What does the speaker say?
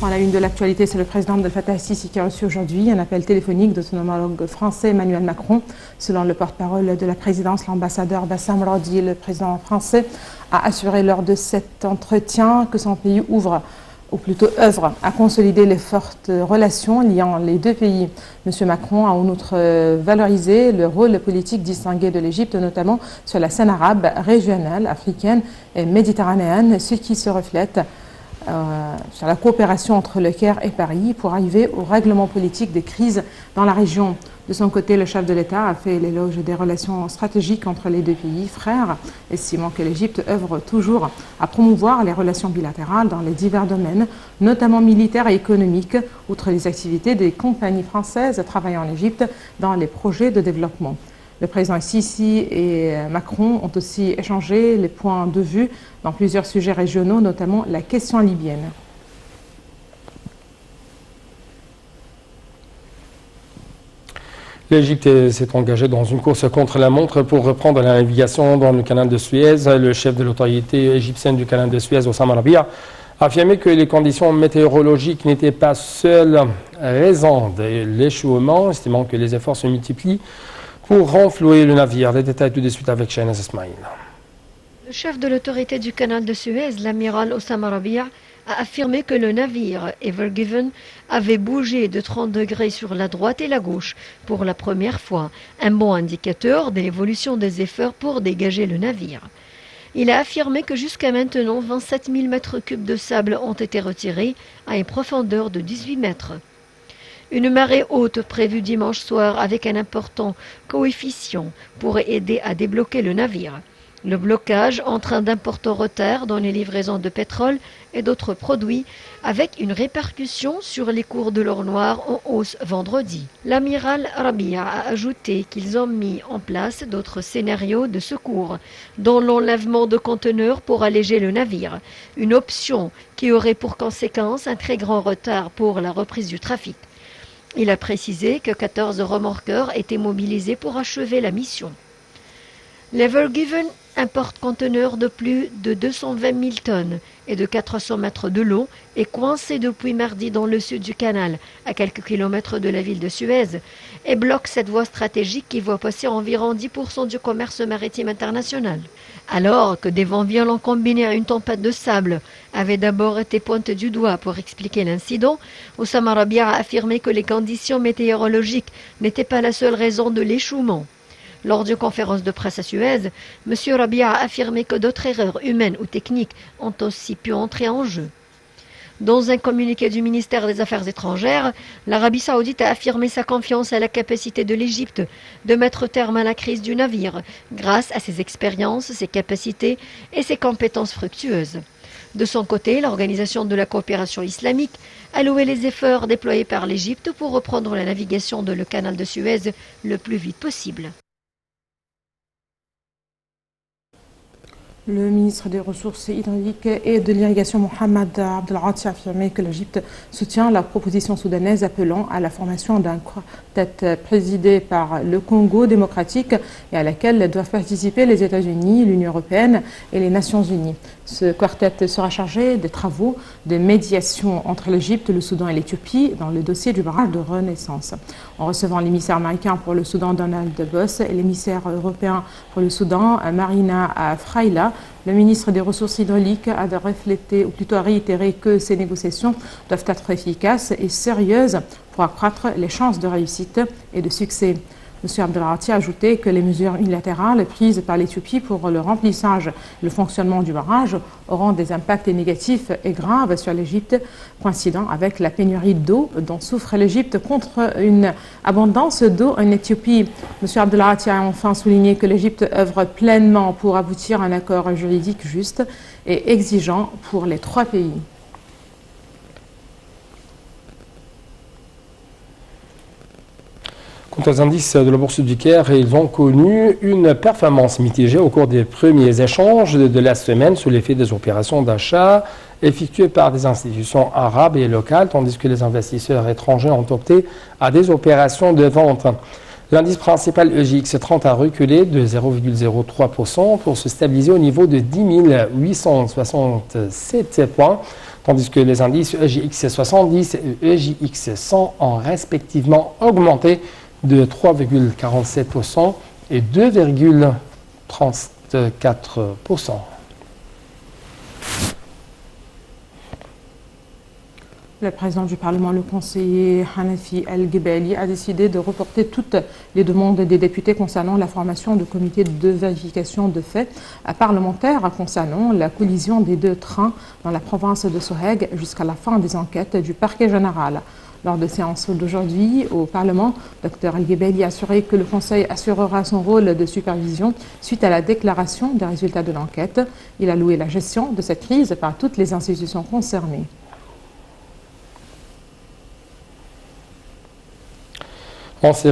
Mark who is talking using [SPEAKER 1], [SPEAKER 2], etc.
[SPEAKER 1] À la une de l'actualité, c'est le président Abdel Fattah el-Sisi qui a reçu aujourd'hui un appel téléphonique de son homologue français Emmanuel Macron. Selon le porte-parole de la présidence, l'ambassadeur Bassam Radi, le président français, a assuré lors de cet entretien que son pays œuvre à consolider les fortes relations liant les deux pays. M. Macron a en outre valorisé le rôle politique distingué de l'Égypte, notamment sur la scène arabe, régionale, africaine et méditerranéenne, ce qui se reflète sur la coopération entre le Caire et Paris pour arriver au règlement politique des crises dans la région. De son côté, le chef de l'État a fait l'éloge des relations stratégiques entre les deux pays frères, estimant que l'Égypte œuvre toujours à promouvoir les relations bilatérales dans les divers domaines, notamment militaires et économiques, outre les activités des compagnies françaises travaillant en Égypte dans les projets de développement. Le président Sisi et Macron ont aussi échangé les points de vue dans plusieurs sujets régionaux, notamment la question libyenne.
[SPEAKER 2] L'Égypte s'est engagée dans une course contre la montre pour reprendre la navigation dans le canal de Suez. Le chef de l'autorité égyptienne du canal de Suez, Oussama Rabia, a affirmé que les conditions météorologiques n'étaient pas seule raison de l'échouement, estimant que les efforts se multiplient pour renflouer le navire. Les détails tout de suite avec Shahnaz Ismail.
[SPEAKER 3] Le chef de l'autorité du canal de Suez, l'amiral Oussama Rabia, a affirmé que le navire Ever Given avait bougé de 30 degrés sur la droite et la gauche pour la première fois, un bon indicateur de l'évolution des efforts pour dégager le navire. Il a affirmé que jusqu'à maintenant, 27 000 mètres cubes de sable ont été retirés à une profondeur de 18 mètres. Une marée haute prévue dimanche soir avec un important coefficient pourrait aider à débloquer le navire. Le blocage entraîne d'importants retards dans les livraisons de pétrole et d'autres produits, avec une répercussion sur les cours de l'or noir en hausse vendredi. L'amiral Rabia a ajouté qu'ils ont mis en place d'autres scénarios de secours, dont l'enlèvement de conteneurs pour alléger le navire, une option qui aurait pour conséquence un très grand retard pour la reprise du trafic. Il a précisé que 14 remorqueurs étaient mobilisés pour achever la mission. L'Ever Given, un porte-conteneur de plus de 220 000 tonnes et de 400 mètres de long, est coincé depuis mardi dans le sud du canal, à quelques kilomètres de la ville de Suez, et bloque cette voie stratégique qui voit passer environ 10% du commerce maritime international. Alors que des vents violents combinés à une tempête de sable avaient d'abord été pointés du doigt pour expliquer l'incident, Oussama Rabia a affirmé que les conditions météorologiques n'étaient pas la seule raison de l'échouement. Lors d'une conférence de presse à Suez, M. Rabia a affirmé que d'autres erreurs humaines ou techniques ont aussi pu entrer en jeu. Dans un communiqué du ministère des Affaires étrangères, l'Arabie saoudite a affirmé sa confiance à la capacité de l'Égypte de mettre terme à la crise du navire, grâce à ses expériences, ses capacités et ses compétences fructueuses. De son côté, l'Organisation de la coopération islamique a loué les efforts déployés par l'Égypte pour reprendre la navigation de le canal de Suez le plus vite possible.
[SPEAKER 1] Le ministre des Ressources hydrauliques et de l'Irrigation, Mohamed Abdel Ati, a affirmé que l'Égypte soutient la proposition soudanaise appelant à la formation d'un quartet présidé par le Congo démocratique et à laquelle doivent participer les États-Unis, l'Union européenne et les Nations unies. Ce quartet sera chargé des travaux de médiation entre l'Égypte, le Soudan et l'Éthiopie dans le dossier du barrage de Renaissance. En recevant l'émissaire américain pour le Soudan, Donald Boss, et l'émissaire européen pour le Soudan, Marina Fraila, le ministre des Ressources hydrauliques a réitéré que ces négociations doivent être efficaces et sérieuses pour accroître les chances de réussite et de succès. M. Abdel Ati a ajouté que les mesures unilatérales prises par l'Éthiopie pour le remplissage et le fonctionnement du barrage auront des impacts négatifs et graves sur l'Égypte, coïncidant avec la pénurie d'eau dont souffre l'Égypte contre une abondance d'eau en Éthiopie. M. Abdel Ati a enfin souligné que l'Égypte œuvre pleinement pour aboutir à un accord juridique juste et exigeant pour les trois pays.
[SPEAKER 2] Quant aux indices de la Bourse du Caire, ils ont connu une performance mitigée au cours des premiers échanges de la semaine sous l'effet des opérations d'achat effectuées par des institutions arabes et locales, tandis que les investisseurs étrangers ont opté à des opérations de vente. L'indice principal EGX30 a reculé de 0,03% pour se stabiliser au niveau de 10 867 points, tandis que les indices EJX 70 et EJX 100 ont respectivement augmenté de 3,47% et 2,34%.
[SPEAKER 1] Le président du Parlement, le conseiller Hanafi El-Gebali, a décidé de reporter toutes les demandes des députés concernant la formation de comités de vérification de faits parlementaires concernant la collision des deux trains dans la province de Soheg jusqu'à la fin des enquêtes du parquet général. Lors de séance d'aujourd'hui au Parlement, Dr El-Gebali a assuré que le Conseil assurera son rôle de supervision suite à la déclaration des résultats de l'enquête. Il a loué la gestion de cette crise par toutes les institutions concernées.
[SPEAKER 2] En série